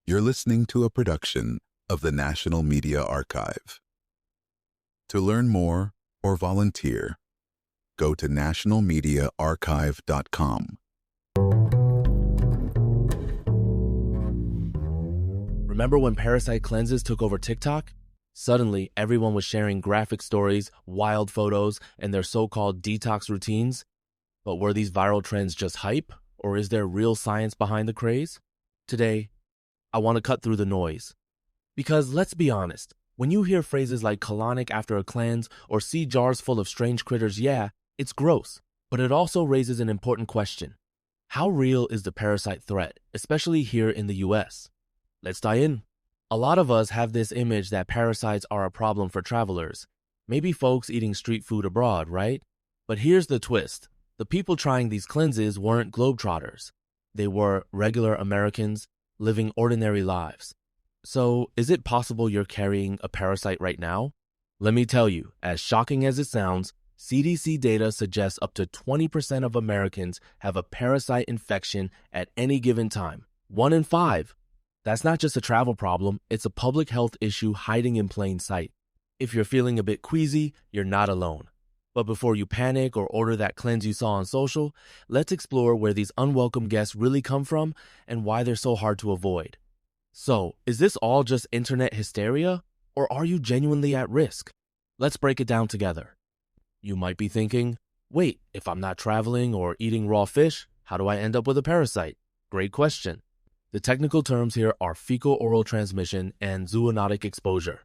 You're listening to a production of the National Media Archive. To learn more or volunteer, go to nationalmediaarchive.com. Remember when Parasite cleanses took over TikTok? Suddenly, everyone was sharing graphic stories, wild photos, and their so-called detox routines. But were these viral trends just hype, or is there real science behind the craze? Today, I want to cut through the noise. Because let's be honest, when you hear phrases like colonic after a cleanse or see jars full of strange critters, yeah, it's gross. But it also raises an important question. How real is the parasite threat, especially here in the US? Let's dive in. A lot of us have this image that parasites are a problem for travelers. Maybe folks eating street food abroad, right? But here's the twist. The people trying these cleanses weren't globetrotters. They were regular Americans living ordinary lives. So, is it possible you're carrying a parasite right now? Let me tell you, as shocking as it sounds, CDC data suggests up to 20% of Americans have a parasite infection at any given time. 1 in 5. That's not just a travel problem, it's a public health issue hiding in plain sight. If you're feeling a bit queasy, you're not alone. But before you panic or order that cleanse you saw on social, let's explore where these unwelcome guests really come from and why they're so hard to avoid. So, is this all just internet hysteria, or are you genuinely at risk? Let's break it down together. You might be thinking, wait, if I'm not traveling or eating raw fish, how do I end up with a parasite? Great question. The technical terms here are fecal-oral transmission and zoonotic exposure.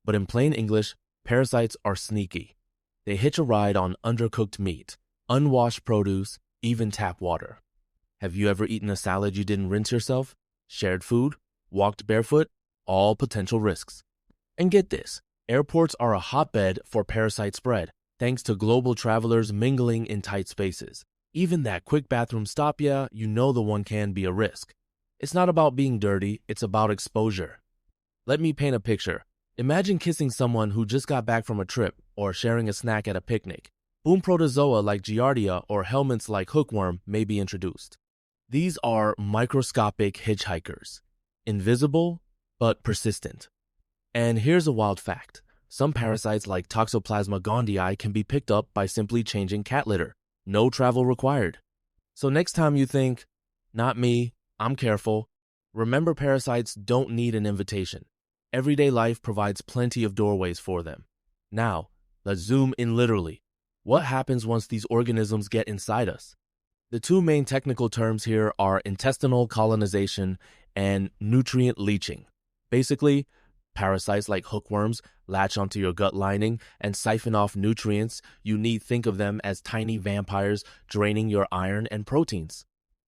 But in plain English, parasites are sneaky. They hitch a ride on undercooked meat, unwashed produce, even tap water. Have you ever eaten a salad you didn't rinse yourself? Shared food? Walked barefoot? All potential risks. And get this, airports are a hotbed for parasite spread, thanks to global travelers mingling in tight spaces. Even that quick bathroom stop, you know the one can be a risk. It's not about being dirty, it's about exposure. Let me paint a picture. Imagine kissing someone who just got back from a trip or sharing a snack at a picnic. Boom, protozoa like Giardia or helminths like hookworm may be introduced. These are microscopic hitchhikers. Invisible, but persistent. And here's a wild fact. Some parasites like Toxoplasma gondii can be picked up by simply changing cat litter. No travel required. So next time you think, not me, I'm careful, remember parasites don't need an invitation. Everyday life provides plenty of doorways for them. Now, let's zoom in literally. What happens once these organisms get inside us? The two main technical terms here are intestinal colonization and nutrient leaching. Basically, parasites like hookworms latch onto your gut lining and siphon off nutrients you need. Think of them as tiny vampires draining your iron and proteins.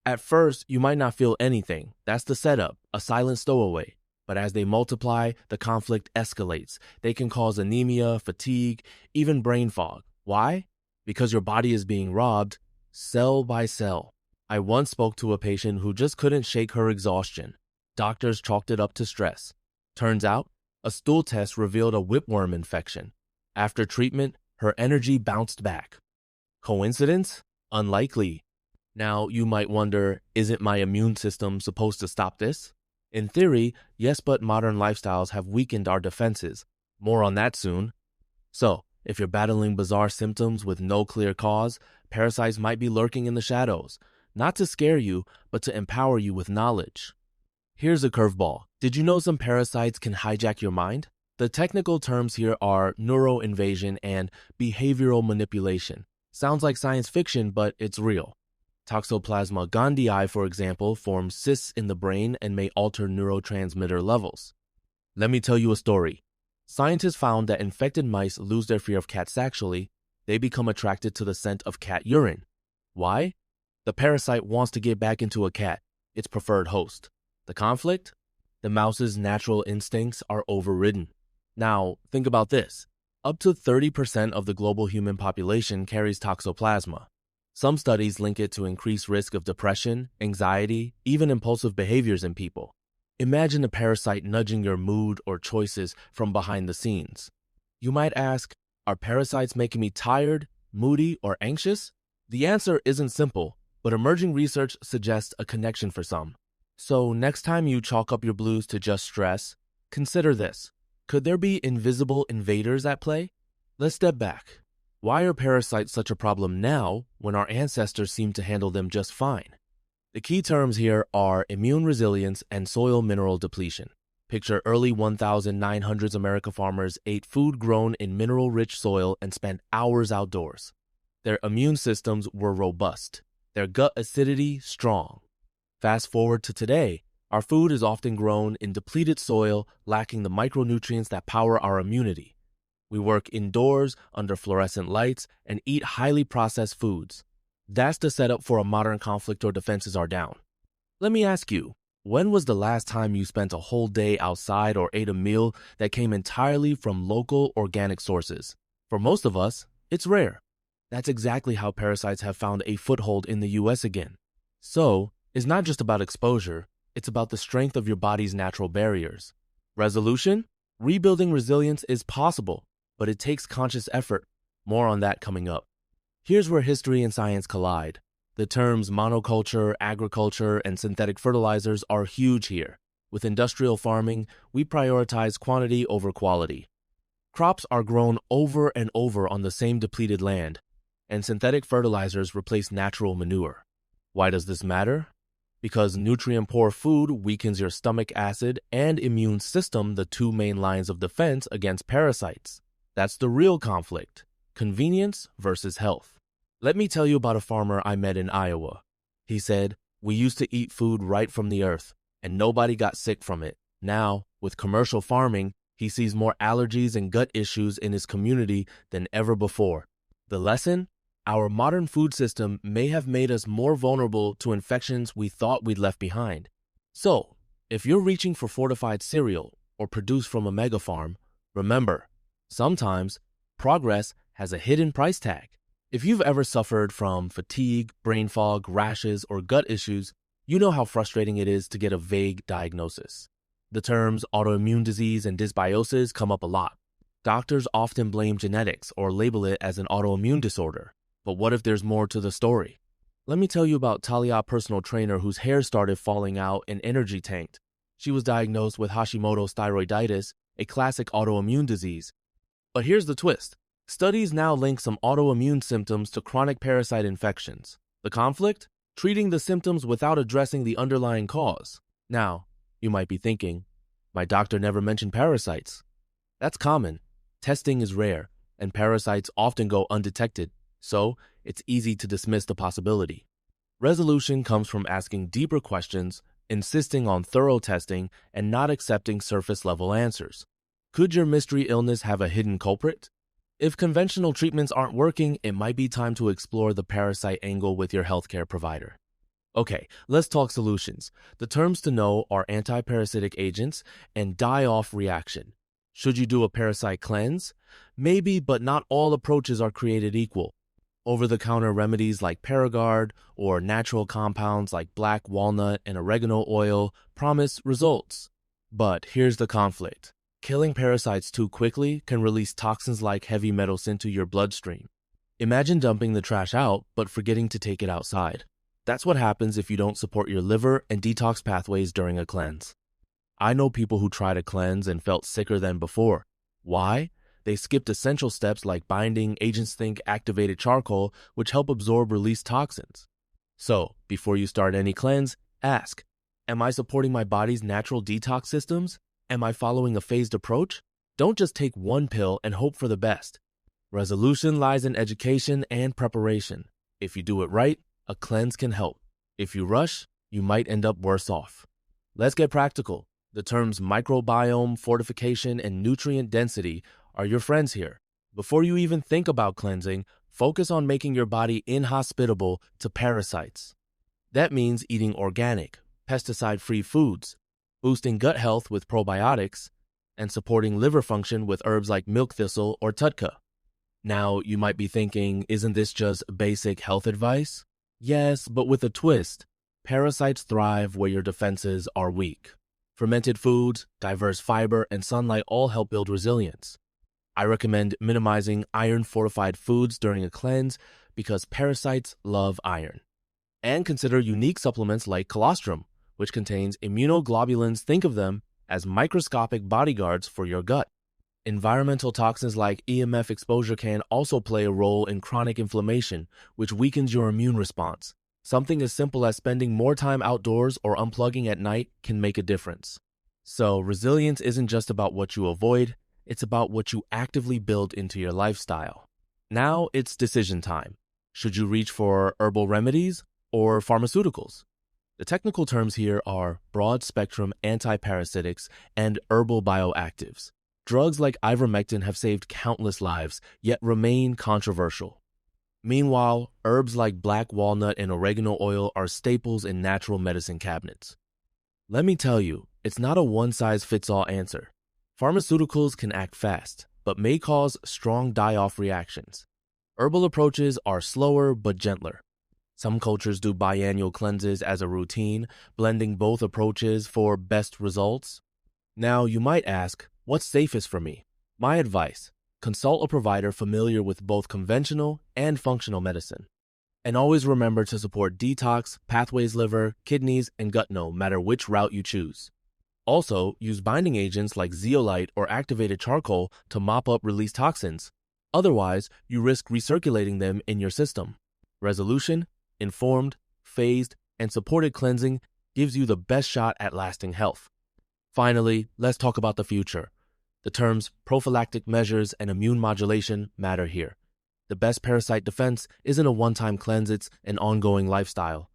At first, you might not feel anything. That's the setup, a silent stowaway. But as they multiply, the conflict escalates. They can cause anemia, fatigue, even brain fog. Why? Because your body is being robbed cell by cell. I once spoke to a patient who just couldn't shake her exhaustion. Doctors chalked it up to stress. Turns out, a stool test revealed a whipworm infection. After treatment, her energy bounced back. Coincidence? Unlikely. Now, you might wonder, isn't my immune system supposed to stop this? In theory, yes, but modern lifestyles have weakened our defenses. More on that soon. So, if you're battling bizarre symptoms with no clear cause, parasites might be lurking in the shadows. Not to scare you, but to empower you with knowledge. Here's a curveball. Did you know some parasites can hijack your mind? The technical terms here are neuroinvasion and behavioral manipulation. Sounds like science fiction, but it's real. Toxoplasma gondii, for example, forms cysts in the brain and may alter neurotransmitter levels. Let me tell you a story. Scientists found that infected mice lose their fear of cats sexually. They become attracted to the scent of cat urine. Why? The parasite wants to get back into a cat, its preferred host. The conflict? The mouse's natural instincts are overridden. Now, think about this. Up to 30% of the global human population carries toxoplasma. Some studies link it to increased risk of depression, anxiety, even impulsive behaviors in people. Imagine a parasite nudging your mood or choices from behind the scenes. You might ask, are parasites making me tired, moody, or anxious? The answer isn't simple, but emerging research suggests a connection for some. So next time you chalk up your blues to just stress, consider this. Could there be invisible invaders at play? Let's step back. Why are parasites such a problem now when our ancestors seem to handle them just fine? The key terms here are immune resilience and soil mineral depletion. Picture early 1900s America farmers ate food grown in mineral-rich soil and spent hours outdoors. Their immune systems were robust, their gut acidity strong. Fast forward to today, our food is often grown in depleted soil, lacking the micronutrients that power our immunity. We work indoors under fluorescent lights and eat highly processed foods. That's the setup for a modern conflict or defenses are down. Let me ask you, when was the last time you spent a whole day outside or ate a meal that came entirely from local organic sources? For most of us, it's rare. That's exactly how parasites have found a foothold in the US again. So, it's not just about exposure, it's about the strength of your body's natural barriers. Resolution? Rebuilding resilience is possible, but it takes conscious effort. More on that coming up. Here's where history and science collide. The terms monoculture, agriculture, and synthetic fertilizers are huge here. With industrial farming, we prioritize quantity over quality. Crops are grown over and over on the same depleted land, and synthetic fertilizers replace natural manure. Why does this matter? Because nutrient-poor food weakens your stomach acid and immune system, the two main lines of defense against parasites. That's the real conflict. Convenience versus health. Let me tell you about a farmer I met in Iowa. He said, "We used to eat food right from the earth, and nobody got sick from it. Now, with commercial farming, he sees more allergies and gut issues in his community than ever before." The lesson? Our modern food system may have made us more vulnerable to infections we thought we'd left behind. So, if you're reaching for fortified cereal or produced from a mega farm, remember, sometimes progress has a hidden price tag. If you've ever suffered from fatigue, brain fog, rashes, or gut issues, you know how frustrating it is to get a vague diagnosis. The terms autoimmune disease and dysbiosis come up a lot. Doctors often blame genetics or label it as an autoimmune disorder. But what if there's more to the story? Let me tell you about Talia, personal trainer whose hair started falling out and energy tanked. She was diagnosed with Hashimoto's thyroiditis, a classic autoimmune disease. But here's the twist. Studies now link some autoimmune symptoms to chronic parasite infections. The conflict? Treating the symptoms without addressing the underlying cause. Now, you might be thinking, my doctor never mentioned parasites. That's common. Testing is rare, and parasites often go undetected. So, it's easy to dismiss the possibility. Resolution comes from asking deeper questions, insisting on thorough testing, and not accepting surface-level answers. Could your mystery illness have a hidden culprit? If conventional treatments aren't working, it might be time to explore the parasite angle with your healthcare provider. Okay, let's talk solutions. The terms to know are anti-parasitic agents and die-off reaction. Should you do a parasite cleanse? Maybe, but not all approaches are created equal. Over-the-counter remedies like Paragard or natural compounds like black walnut and oregano oil promise results. But here's the conflict. Killing parasites too quickly can release toxins like heavy metals into your bloodstream. Imagine dumping the trash out but forgetting to take it outside. That's what happens if you don't support your liver and detox pathways during a cleanse. I know people who tried a cleanse and felt sicker than before. Why? They skipped essential steps like binding agents think activated charcoal, which help absorb released toxins. So, before you start any cleanse, ask, am I supporting my body's natural detox systems? Am I following a phased approach? Don't just take one pill and hope for the best. Resolution lies in education and preparation. If you do it right, a cleanse can help. If you rush, you might end up worse off. Let's get practical. The terms microbiome, fortification, and nutrient density are your friends here. Before you even think about cleansing, focus on making your body inhospitable to parasites. That means eating organic, pesticide-free foods, boosting gut health with probiotics, and supporting liver function with herbs like milk thistle or tutka. Now, you might be thinking, isn't this just basic health advice? Yes, but with a twist. Parasites thrive where your defenses are weak. Fermented foods, diverse fiber, and sunlight all help build resilience. I recommend minimizing iron-fortified foods during a cleanse because parasites love iron. And consider unique supplements like colostrum, which contains immunoglobulins. Think of them as microscopic bodyguards for your gut. Environmental toxins like EMF exposure can also play a role in chronic inflammation, which weakens your immune response. Something as simple as spending more time outdoors or unplugging at night can make a difference. So, resilience isn't just about what you avoid, it's about what you actively build into your lifestyle. Now it's decision time. Should you reach for herbal remedies or pharmaceuticals? The technical terms here are broad-spectrum antiparasitics and herbal bioactives. Drugs like ivermectin have saved countless lives, yet remain controversial. Meanwhile, herbs like black walnut and oregano oil are staples in natural medicine cabinets. Let me tell you, it's not a one-size-fits-all answer. Pharmaceuticals can act fast, but may cause strong die-off reactions. Herbal approaches are slower but gentler. Some cultures do biannual cleanses as a routine, blending both approaches for best results. Now, you might ask, what's safest for me? My advice: consult a provider familiar with both conventional and functional medicine. And always remember to support detox, pathways liver, kidneys, and gut no matter which route you choose. Also, use binding agents like zeolite or activated charcoal to mop up released toxins. Otherwise, you risk recirculating them in your system. Resolution, informed, phased, and supported cleansing gives you the best shot at lasting health. Finally, let's talk about the future. The terms prophylactic measures and immune modulation matter here. The best parasite defense isn't a one-time cleanse, it's an ongoing lifestyle.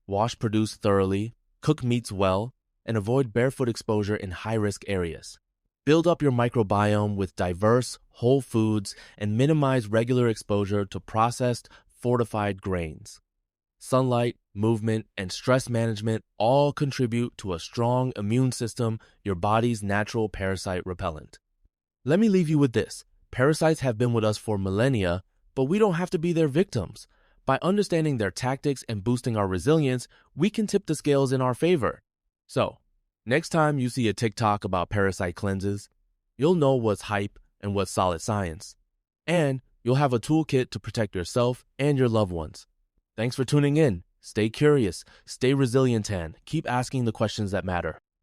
Wash produce thoroughly, cook meats well, and avoid barefoot exposure in high-risk areas. Build up your microbiome with diverse, whole foods and minimize regular exposure to processed, fortified grains. Sunlight, movement, and stress management all contribute to a strong immune system, your body's natural parasite repellent. Let me leave you with this. Parasites have been with us for millennia, but we don't have to be their victims. By understanding their tactics and boosting our resilience, we can tip the scales in our favor. So, next time you see a TikTok about parasite cleanses, you'll know what's hype and what's solid science. And you'll have a toolkit to protect yourself and your loved ones. Thanks for tuning in. Stay curious, stay resilient, and keep asking the questions that matter.